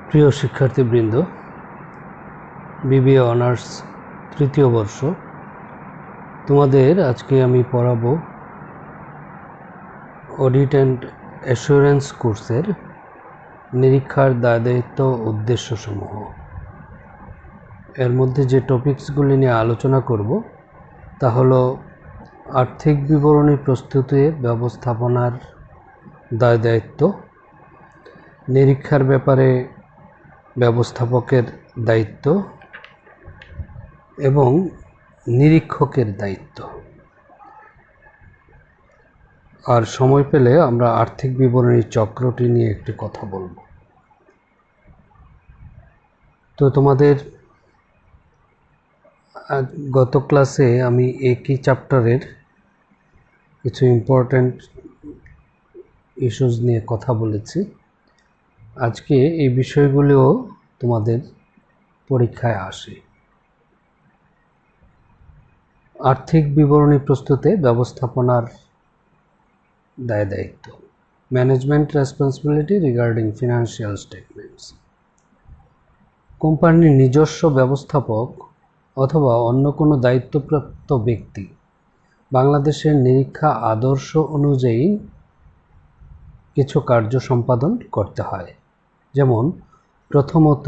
প্রিয় শিক্ষার্থীবৃন্দ, BBA honours তৃতীয় বর্ষ, তোমাদের আজকে আমি পড়াবো অডিট অ্যান্ড অ্যাসুরেন্স কোর্সের নিরীক্ষার দায়িত্ব উদ্দেশ্যসমূহ। এর মধ্যে যে টপিকসগুলি নিয়ে আলোচনা করব তা হলো আর্থিক বিবরণী প্রস্তুতি ব্যবস্থাপনার দায়িত্ব, নিরীক্ষার ব্যাপারে ব্যবস্থাপকের দায়িত্ব এবং নিরীক্ষকের দায়িত্ব। আর সময় পেলে আমরা আর্থিক বিবরণীর চক্রটি নিয়ে একটি কথা বলবো। তো তোমাদের গত ক্লাসে আমি একই চ্যাপ্টারের কিছু ইম্পর্ট্যান্ট ইস্যুস নিয়ে কথা বলেছি। আজকে এই বিষয়গুলিও তোমাদের পরীক্ষায় আসে। আর্থিক বিবরণী প্রস্তুতে ব্যবস্থাপনার দায়িত্ব, management responsibility regarding financial statements. কোম্পানির নিজস্ব ব্যবস্থাপক অথবা অন্য কোনো দায়িত্বপ্রাপ্ত ব্যক্তি বাংলাদেশের নিরীক্ষা আদর্শ অনুযায়ী কিছু কার্য সম্পাদন করতে হয়। যেমন প্রথমত,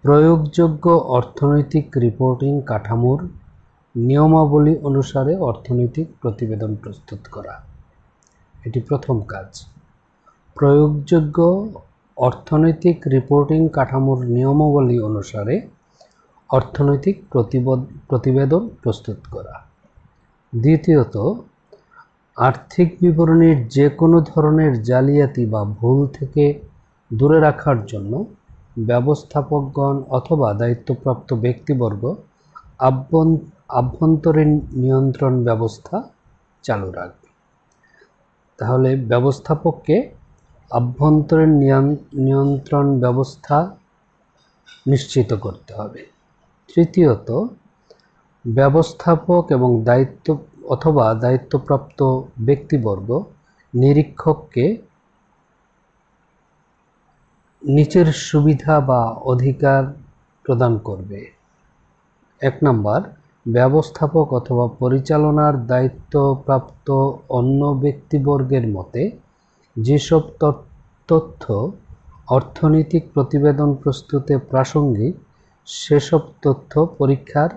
প্রয়োগযোগ্য অর্থনৈতিক রিপোর্টিং কাঠামোর নিয়মাবলী অনুসারে অর্থনৈতিক প্রতিবেদন প্রস্তুত করা। এটি প্রথম কাজ। প্রয়োগযোগ্য অর্থনৈতিক রিপোর্টিং কাঠামোর নিয়মাবলী অনুসারে অর্থনৈতিক প্রতিবেদন প্রস্তুত করা। দ্বিতীয়ত, আর্থিক বিবরণীর যে কোনো ধরনের জালিয়াতি বা ভুল থেকে দূরে রাখার জন্য ব্যবস্থাপকগণ অথবা দায়িত্বপ্রাপ্ত ব্যক্তিবর্গ আভ্যন্তরীণ নিয়ন্ত্রণ ব্যবস্থা চালু রাখবে। তাহলে ব্যবস্থাপককে আভ্যন্তরীণ নিয়ন্ত্রণ ব্যবস্থা নিশ্চিত করতে হবে। তৃতীয়ত, ব্যবস্থাপক এবং দায়িত্বপ্রাপ্ত ব্যক্তিবর্গ নিরীক্ষককে নিচের সুবিধা বা অধিকার প্রদান করবে। 1 নম্বর, ব্যবস্থাপক অথবা পরিচালনার দায়িত্বপ্রাপ্ত অন্য ব্যক্তিবর্গের মতে যেসব তথ্য অর্থনৈতিক প্রতিবেদন প্রস্তুতে প্রাসঙ্গিক সেসব তথ্য পরীক্ষার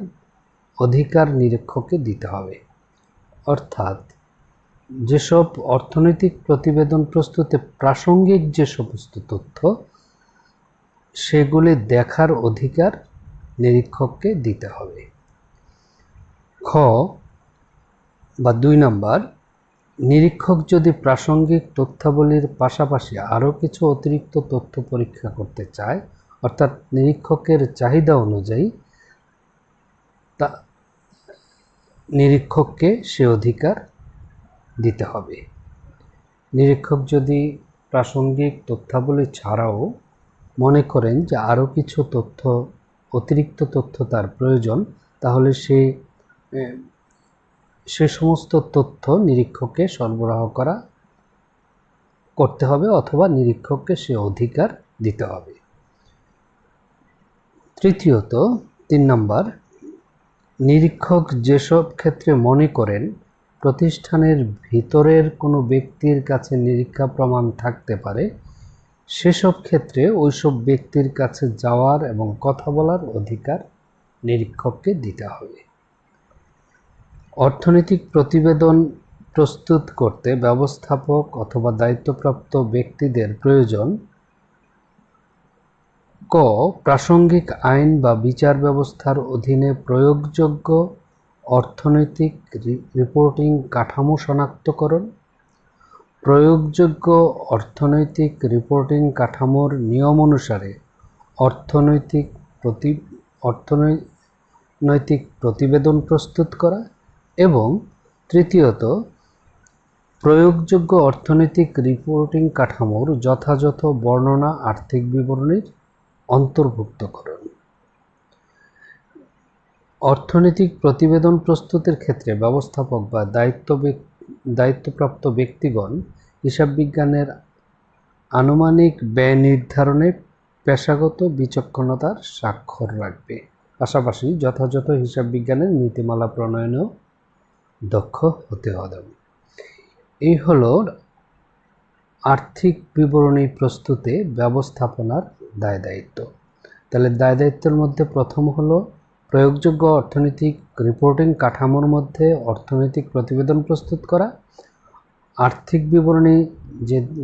অধিকার নিরীক্ষককে দিতে হবে। অর্থাৎ যেসব অর্থনৈতিক প্রতিবেদন প্রস্তুতে প্রাসঙ্গিক যে সমস্ত তথ্য, সেগুলি দেখার অধিকার নিরীক্ষককে দিতে হবে। খ বা 2 নম্বর, নিরীক্ষক যদি প্রাসঙ্গিক তথ্যাবলীর পাশাপাশি আরও কিছু অতিরিক্ত তথ্য পরীক্ষা করতে চায়, অর্থাৎ নিরীক্ষকের চাহিদা অনুযায়ী, তা নিরীক্ষককে সে অধিকার দিতে হবে। নিরীক্ষক যদি প্রাসঙ্গিক তথ্যাবলী ছাড়াও মনে করেন যে আরও কিছু অতিরিক্ত তথ্য তার প্রয়োজন, তাহলে সে সমস্ত তথ্য নিরীক্ষককে সরবরাহ করতে হবে অথবা নিরীক্ষককে সে অধিকার দিতে হবে। তৃতীয়ত, 3 নম্বর, নিরীক্ষক যেসব ক্ষেত্রে মনে করেন প্রতিষ্ঠানের ভিতরের কোনো ব্যক্তির কাছে নিরীক্ষা প্রমাণ থাকতে পারে, সেসব ক্ষেত্রে ওইসব ব্যক্তির কাছে যাওয়ার এবং কথা বলার অধিকার নিরীক্ষককে দিতে হবে। অর্থনৈতিক প্রতিবেদন প্রস্তুত করতে ব্যবস্থাপক অথবা দায়িত্বপ্রাপ্ত ব্যক্তিদের প্রয়োজন ক প্রাসঙ্গিক আইন বা বিচার ব্যবস্থার অধীনে প্রয়োগযোগ্য অর্থনৈতিক রিপোর্টিং কাঠামো শনাক্তকরণ, প্রয়োগযোগ্য অর্থনৈতিক রিপোর্টিং কাঠামোর নিয়ম অনুসারে অর্থনৈতিক প্রতিবেদন প্রস্তুত করা, এবং তৃতীয়ত, প্রয়োগযোগ্য অর্থনৈতিক রিপোর্টিং কাঠামোর যথাযথ বর্ণনা আর্থিক বিবরণীর অন্তর্ভুক্তকরণ। অর্থনৈতিক প্রতিবেদন প্রস্তুতের ক্ষেত্রে ব্যবস্থাপক বা দায়িত্বপ্রাপ্ত ব্যক্তিগণ হিসাব বিজ্ঞানের আনুমানিক ব্যয় নির্ধারণে পেশাগত বিচক্ষণতার স্বাক্ষর রাখবে। পাশাপাশি যথাযথ হিসাব বিজ্ঞানের নীতিমালা প্রণয়নেও দক্ষ হতে হবে। এই হলো আর্থিক বিবরণী প্রস্তুতে ব্যবস্থাপনার দায় দায়িত্ব। তাহলে দায় দায়িত্বের মধ্যে প্রথম হলো প্রয়োগযোগ্য অর্থনৈতিক রিপোর্টিং কাঠামোর মধ্যে অর্থনৈতিক প্রতিবেদন প্রস্তুত করা। আর্থিক বিবরণী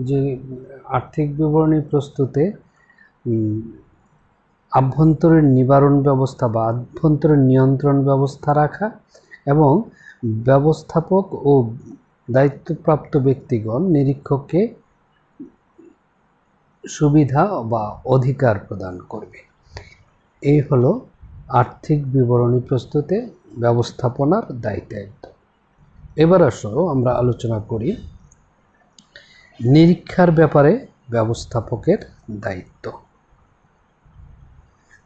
যে আর্থিক বিবরণী প্রস্তুতে আভ্যন্তরীণ নিবারণ ব্যবস্থা বা আভ্যন্তরীণ নিয়ন্ত্রণ ব্যবস্থা রাখা এবং ব্যবস্থাপক ও দায়িত্বপ্রাপ্ত ব্যক্তিগণ নিরীক্ষককে সুবিধা বা অধিকার প্রদান করবে। এই হলো আর্থিক বিবরণী প্রস্তুতে ব্যবস্থাপনার দায় দায়িত্ব। এবার আসো আমরা আলোচনা করি নিরীক্ষার ব্যাপারে ব্যবস্থাপকের দায়িত্ব।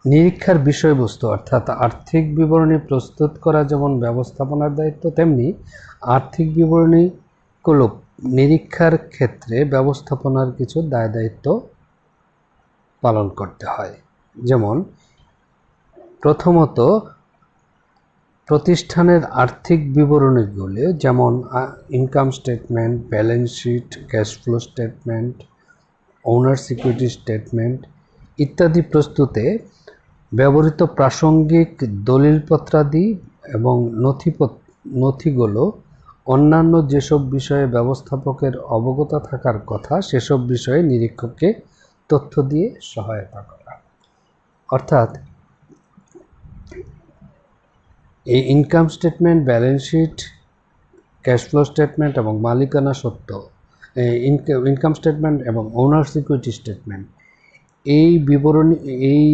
নিরীক্ষার বিষয়বস্তু অর্থাৎ আর্থিক বিবরণী প্রস্তুত করা যেমন ব্যবস্থাপনার দায়িত্ব, তেমনি আর্থিক বিবরণীগুলো নিরীক্ষার ক্ষেত্রে ব্যবস্থাপনার কিছু দায় দায়িত্ব পালন করতে হয়। যেমন প্রথমত প্রতিষ্ঠানের আর্থিক বিবরণীগুলি যেমন income statement, balance sheet, cash flow statement, owner security statement ইত্যাদি প্রস্তুতে ব্যবহৃত প্রাসঙ্গিক দলিলপত্রাদি এবং নথিগুলো অন্যান্য যেসব বিষয়ে ব্যবস্থাপকের অবগত থাকার কথা সেসব বিষয়ে নিরীক্ষককে তথ্য দিয়ে সহায়তা করা। অর্থাৎ এই income statement, balance sheet, cash flow statement এবং মালিকানা সত্ত্ব, ইনকাম স্টেটমেন্ট এবং ওনার সিকিউরিটি স্টেটমেন্ট এই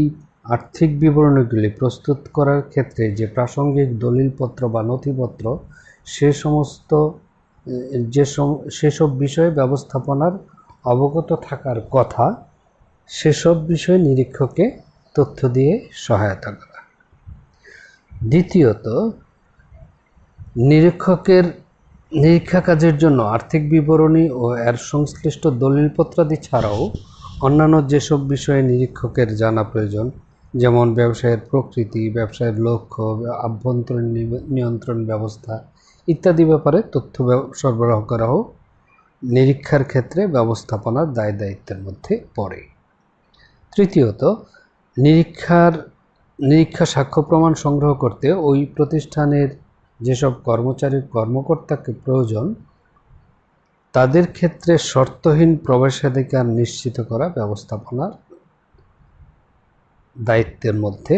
আর্থিক বিবরণীগুলি প্রস্তুত করার ক্ষেত্রে যে প্রাসঙ্গিক দলিলপত্র বা নথিপত্র সেসব বিষয়ে ব্যবস্থাপনার অবগত থাকার কথা সেসব বিষয়ে নিরীক্ষককে তথ্য দিয়ে সহায়তা করা। দ্বিতীয়ত নিরীক্ষা কাজের জন্য আর্থিক বিবরণী ও এর সংশ্লিষ্ট দলিলপত্রাদি ছাড়াও অন্যান্য যেসব বিষয়ে নিরীক্ষকের জানা প্রয়োজন, যেমন ব্যবসায়ের প্রকৃতি, ব্যবসায়ের লক্ষ্য, আভ্যন্তরীণ নিয়ন্ত্রণ ব্যবস্থা ইত্যাদি ব্যাপারে তথ্য সরবরাহ করাও নিরীক্ষার ক্ষেত্রে ব্যবস্থাপনার দায় দায়িত্বের মধ্যে পড়ে। তৃতীয়ত নিরীক্ষা সাক্ষ্য প্রমাণ সংগ্রহ করতে ওই প্রতিষ্ঠানের যেসব কর্মকর্তাকে প্রয়োজন তাদের ক্ষেত্রে শর্তহীন প্রবেশাধিকার নিশ্চিত করা ব্যবস্থাপনার দায়িত্বের মধ্যে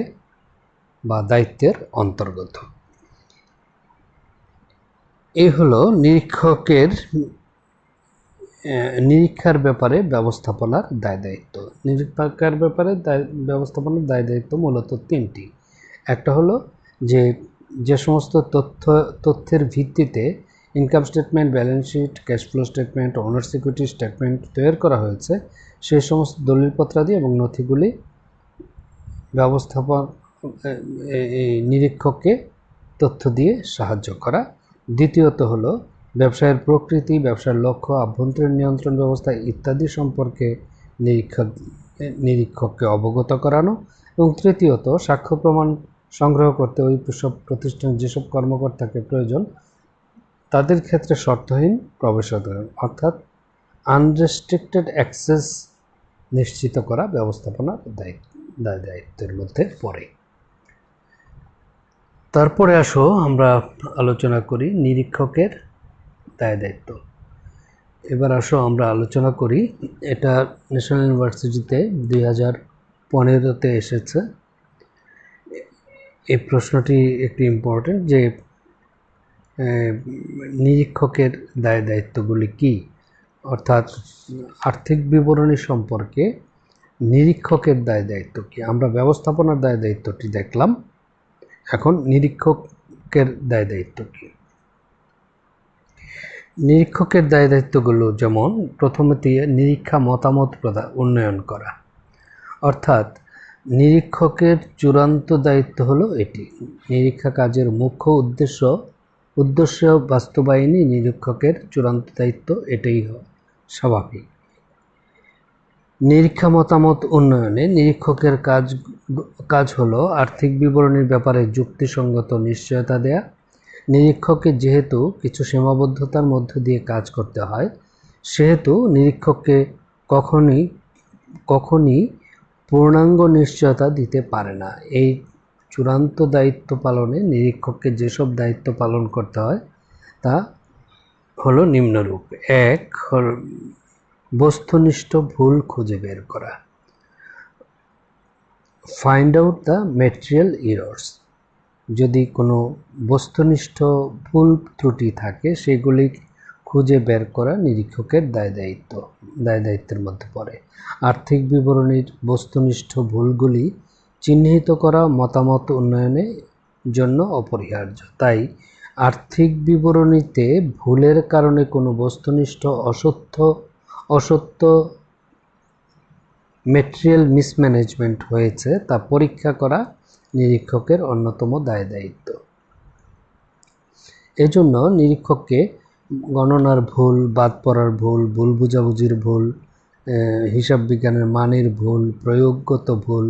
বা দায়িত্বের অন্তর্গত। এই হলো নিরীক্ষার ব্যাপারে ব্যবস্থাপনার দায় দায়িত্ব। নিরীক্ষার ব্যাপারে ব্যবস্থাপনার দায় দায়িত্ব মূলত তিনটি। একটা হলো যে সমস্ত তথ্যের ভিত্তিতে income statement, balance sheet, cash flow statement, owner security statement তৈরি করা হয়েছে সেই সমস্ত দলিলপত্রাদি এবং নথিগুলি নিরীক্ষককে তথ্য দিয়ে সাহায্য করা। দ্বিতীয়ত হলো ব্যবসায়ের প্রকৃতি, ব্যবসার লক্ষ্য, আভ্যন্তরীণ নিয়ন্ত্রণ ব্যবস্থা ইত্যাদি সম্পর্কে নিরীক্ষককে অবগত করানো। এবং তৃতীয়ত সাক্ষ্য প্রমাণ সংগ্রহ করতে ওই সব প্রতিষ্ঠানের যেসব কর্মকর্তাকে প্রয়োজন তাদের ক্ষেত্রে শর্তহীন প্রবেশাধিকার অর্থাৎ আনরেস্ট্রিক্টেড অ্যাক্সেস নিশ্চিত করা ব্যবস্থাপনার দায়িত্বের মধ্যে পড়ে। তারপরে আসো আমরা আলোচনা করি নিরীক্ষকের দায় দায়িত্ব। এবার আসো আমরা আলোচনা করি, এটা ন্যাশনাল ইউনিভার্সিটিতে 2015-তে এসেছে। এই প্রশ্নটি একটি ইম্পর্টেন্ট যে নিরীক্ষকের দায় দায়িত্বগুলি কি, অর্থাৎ আর্থিক বিবরণী সম্পর্কে নিরীক্ষকের দায় দায়িত্ব কি। আমরা ব্যবস্থাপনার দায় দায়িত্বটি দেখলাম, এখন নিরীক্ষকের দায় দায়িত্ব কি। নিরীক্ষকের দায় দায়িত্বগুলো যেমন প্রথমত নিরীক্ষা মতামত উন্নয়ন করা, অর্থাৎ নিরীক্ষকের চূড়ান্ত দায়িত্ব হলো এটি। নিরীক্ষা কাজের মুখ্য উদ্দেশ্য বাস্তবায়নই নিরীক্ষকের চূড়ান্ত দায়িত্ব, এটাই স্বাভাবিক। নিরীক্ষা মতামত উন্নয়নে নিরীক্ষকের কাজ হলো আর্থিক বিবরণীর ব্যাপারে যুক্তিসঙ্গত নিশ্চয়তা দেয়া। নিরীক্ষককে যেহেতু কিছু সীমাবদ্ধতার মধ্য দিয়ে কাজ করতে হয়, সেহেতু নিরীক্ষককে কখনই পূর্ণাঙ্গ নিশ্চয়তা দিতে পারে না। এই চূড়ান্ত দায়িত্ব পালনে নিরীক্ষককে যেসব দায়িত্ব পালন করতে হয় তা হলো নিম্নরূপ। 1. বস্তুনিষ্ঠ ভুল খুঁজে বের করা। Find out the material errors. যদি কোনো বস্তুনিষ্ঠ ভুল ত্রুটি থাকে সেগুলি খুঁজে বের করা নিরীক্ষকের দায়-দায়িত্বের মধ্যে পড়ে। আর্থিক বিবরণীর বস্তুনিষ্ঠ ভুলগুলি চিহ্নিত করা মতামত উন্নয়নের জন্য অপরিহার্য। তাই আর্থিক বিবরণীতে ভুলের কারণে কোনো বস্তুনিষ্ঠ অসত্য ম্যাটেরিয়াল মিসম্যানেজমেন্ট হয়েছে তা পরীক্ষা করা নিরীক্ষকের অন্যতম দায়-দায়িত্ব। এজন্য নিরীক্ষককে গণনার ভুল, বাদ পড়ার ভুল, ভুল বুঝাবুঝির ভুল, হিসাব বিজ্ঞানের মানের ভুল, প্রয়োগগত ভুল,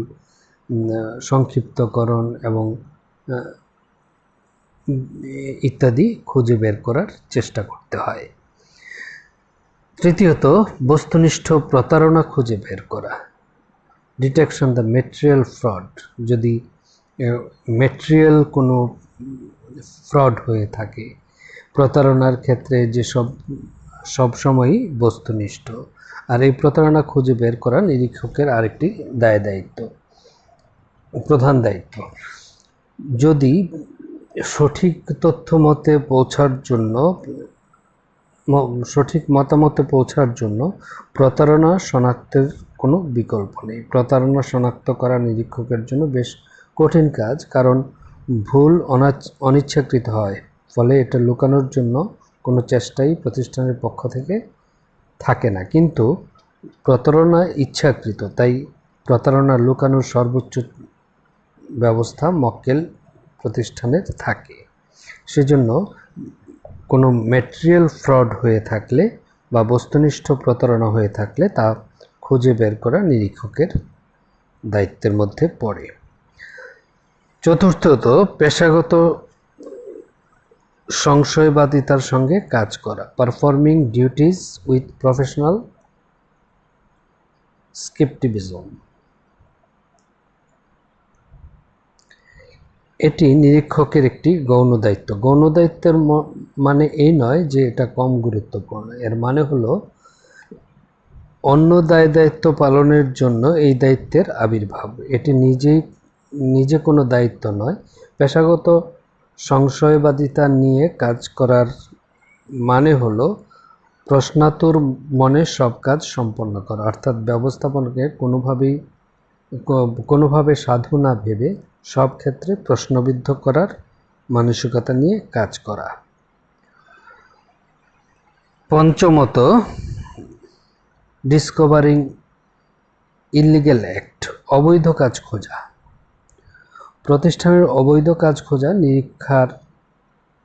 সংক্ষিপ্তকরণ এবং ইত্যাদি খুঁজে বের করার চেষ্টা করতে হয়। তৃতীয়ত, বস্তুনিষ্ঠ প্রতারণা খুঁজে বের করা। Detection the material fraud. যদি ম্যাটেরিয়াল কোনো ফ্রড হয়ে থাকে, প্রতারণার ক্ষেত্রে যেসব সবসময়ই বস্তুনিষ্ঠ, আর এই প্রতারণা খুঁজে বের করা নিরীক্ষকের আরেকটি প্রধান দায়িত্ব। যদি সঠিক মতামতে পৌঁছার জন্য প্রতারণা শনাক্তের কোনো বিকল্প নেই। প্রতারণা শনাক্ত করা নিরীক্ষকের জন্য বেশ কঠিন কাজ, কারণ ভুল অনিচ্ছাকৃত হয়, ফলে এটা লুকানোর জন্য কোনো চেষ্টাই প্রতিষ্ঠানের পক্ষ থেকে থাকে না। কিন্তু প্রতারণা ইচ্ছাকৃত, তাই প্রতারণা লুকানোর সর্বোচ্চ ব্যবস্থা মক্কেল প্রতিষ্ঠানের থাকে। সেজন্য কোনো ম্যাটেরিয়াল ফ্রড হয়ে থাকলে বা বস্তুনিষ্ঠ প্রতারণা হয়ে থাকলে তা খুঁজে বের করা নিরীক্ষকের দায়িত্বের মধ্যে পড়ে। চতুর্থত, পেশাগত সংশয়বাদিতার সঙ্গে কাজ করা। Performing duties with professional scepticism. এটি নিরীক্ষকের একটি গৌণ দায়িত্ব। গৌণ দায়িত্বের মানে এই নয় যে এটা কম গুরুত্বপূর্ণ। এর মানে হলো অন্য দায়িত্ব পালনের জন্য এই দায়িত্বের আবির্ভাব। এটি নিজে কোনো দায়িত্ব নয়। পেশাগত সংশয়বাদিতা নিয়ে কাজ করার মানে হলো প্রশ্নাতুর মনে সব কাজ সম্পন্ন করা, অর্থাৎ ব্যবস্থাপনাকে কোনোভাবে সাধু না ভেবে সব ক্ষেত্রে প্রশ্নবিদ্ধ করার মানসিকতা নিয়ে কাজ করা। পঞ্চমত, ডিসকভারিং ইলিগ্যাল অ্যাক্ট। অবৈধ কাজ খোঁজা। প্রতিষ্ঠানের অবৈধ কাজ খোঁজা নিরীক্ষার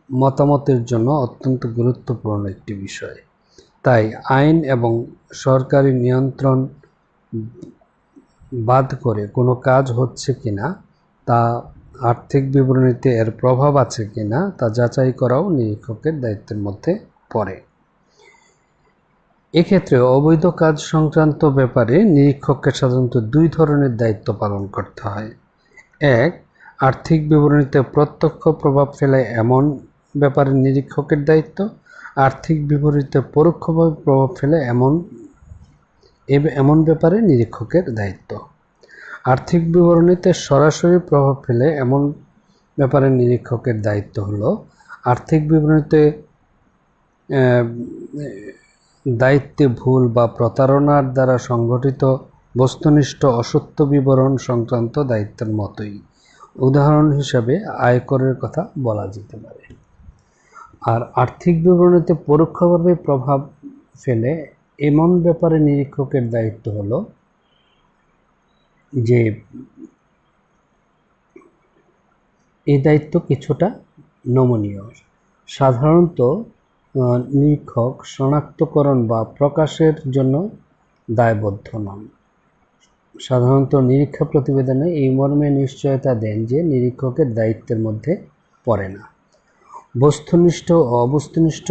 মতামতের জন্য অত্যন্ত গুরুত্বপূর্ণ একটি বিষয়। তাই আইন এবং সরকারি নিয়ন্ত্রণ বাদ করে কোনো কাজ হচ্ছে কিনা, তা আর্থিক বিবরণীতে এর প্রভাব আছে কিনা তা যাচাই করাও নিরীক্ষকের দায়িত্বের মধ্যে পড়ে। এক্ষেত্রে অবৈধ কাজ সংক্রান্ত ব্যাপারে নিরীক্ষককে সাধারণত দুই ধরনের দায়িত্ব পালন করতে হয়। 1. আর্থিক বিবরণীতে প্রত্যক্ষ প্রভাব ফেলে এমন ব্যাপারে নিরীক্ষকের দায়িত্ব। আর্থিক বিবরণীতে পরোক্ষভাবে প্রভাব ফেলে এমন ব্যাপারে নিরীক্ষকের দায়িত্ব। আর্থিক বিবরণীতে সরাসরি প্রভাব ফেলে এমন ব্যাপারে নিরীক্ষকের দায়িত্ব হলো আর্থিক বিবরণীতে দায়িত্বে ভুল বা প্রতারণার দ্বারা সংঘটিত বস্তুনিষ্ঠ অসত্য বিবরণ সংক্রান্ত দায়িত্বের মতোই। উদাহরণ হিসাবে আয়করের কথা বলা যেতে পারে। আর আর্থিক বিবরণীতে পরোক্ষভাবে প্রভাব ফেলে এমন ব্যাপারে নিরীক্ষকের দায়িত্ব হলো যে এই দায়িত্ব কিছুটা নমনীয়। সাধারণত নিরীক্ষক শনাক্তকরণ বা প্রকাশের জন্য দায়বদ্ধ নন। সাধারণত নিরীক্ষা প্রতিবেদনে এই মর্মে নিশ্চয়তা দেন যে নিরীক্ষকের দায়িত্বের মধ্যে পড়ে না। বস্তুনিষ্ঠ ও অবস্তুনিষ্ঠ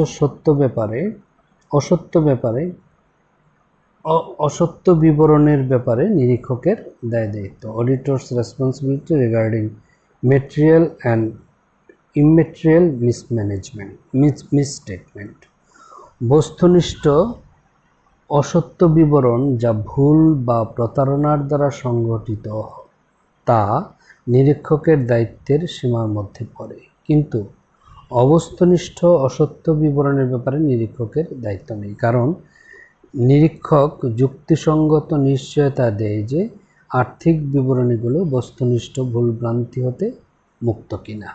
অসত্য বিবরণের ব্যাপারে নিরীক্ষকের দায়-দায়িত্ব। Auditors responsibility regarding material and immaterial misstatement. বস্তুনিষ্ঠ অসত্য বিবরণ যা ভুল বা প্রতারণার দ্বারা সংঘটিত তা নিরীক্ষকের দায়িত্বের সীমার মধ্যে পড়ে, কিন্তু অবস্তুনিষ্ঠ অসত্য বিবরণের ব্যাপারে নিরীক্ষকের দায়িত্ব নেই, কারণ নিরীক্ষক যুক্তিসঙ্গত নিশ্চয়তা দেয় যে আর্থিক বিবরণীগুলো বস্তুনিষ্ঠ ভুলভ্রান্তি হতে মুক্ত কিনা।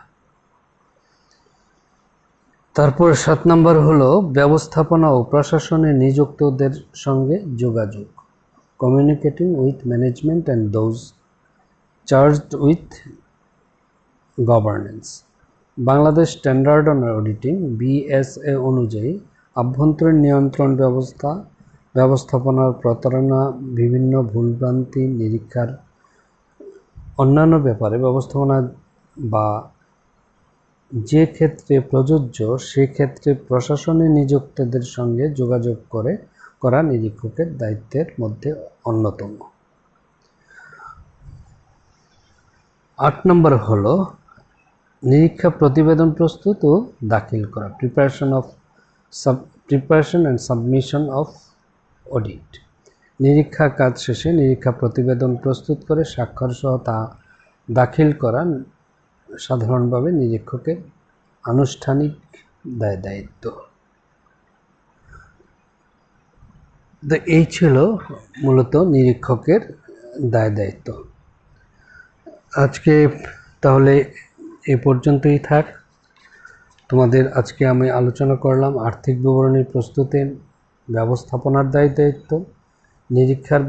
তারপর 7 নম্বর হলো ব্যবস্থাপনা ও প্রশাসনে নিযুক্তদের সঙ্গে যোগাযোগ। Communicating with management and those charged with governance. Bangladesh standard on auditing BSA অনুযায়ী আভ্যন্তরীণ নিয়ন্ত্রণ ব্যবস্থাপনার প্রতারণা, বিভিন্ন ভুলভ্রান্তি, নিরীক্ষার অন্যান্য ব্যাপারে ব্যবস্থাপনা বা যে ক্ষেত্রে প্রযোজ্য সে ক্ষেত্রে প্রশাসনে নিযুক্তদের সঙ্গে যোগাযোগ করা নিরীক্ষকের দায়িত্বের মধ্যে অন্যতম। 8 নম্বর হলো নিরীক্ষা প্রতিবেদন প্রস্তুত ও দাখিল করা। Preparation and submission of audit. নিরীক্ষা কাজ শেষে নিরীক্ষা প্রতিবেদন প্রস্তুত করে স্বাক্ষর সহ তা দাখিল করা সাধারণভাবে নিরীক্ষকের আনুষ্ঠানিক দায়-দায়িত্ব। তো এই ছিল মূলত নিরীক্ষকের দায়-দায়িত্ব। আজকে তাহলে এ পর্যন্তই থাক। তোমাদের আজকে আমি আলোচনা করলাম আর্থিক বিবরণী প্রস্তুতের ব্যবস্থাপনার দায়-দায়িত্ব, নিরীক্ষার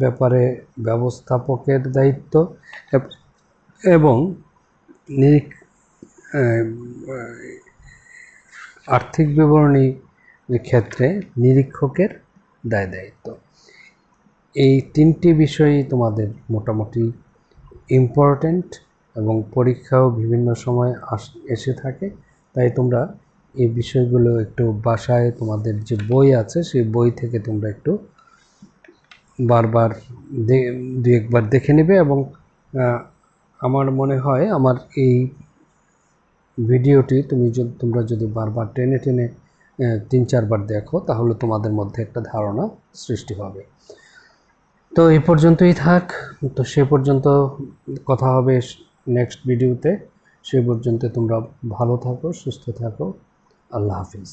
ব্যাপারে ব্যবস্থাপকের দায়িত্ব এবং আর্থিক বিবরণীর ক্ষেত্রে নিরীক্ষকের দায়-দায়িত্ব। এই 3টি বিষয়ই তোমাদের মোটামুটি ইম্পর্ট্যান্ট এবং পরীক্ষাও বিভিন্ন সময় এসে থাকে, তাই তোমরা এই বিষয়গুলো একটু বাসায় তোমাদের যে বই আছে সেই বই থেকে তোমরা একটু বারবার দু একবার দেখে নেবে এবং আমার মনে হয় আমার এই ভিডিওটি তোমরা যদি বারবার টেনে 3-4 বার দেখো তাহলে তোমাদের মধ্যে একটা ধারণা সৃষ্টি হবে। তো এই পর্যন্তই থাক। তো সে পর্যন্ত কথা হবে নেক্সট ভিডিওতে। সে পর্যন্ত তোমরা ভালো থাকো, সুস্থ থাকো। আল্লাহ হাফিজ।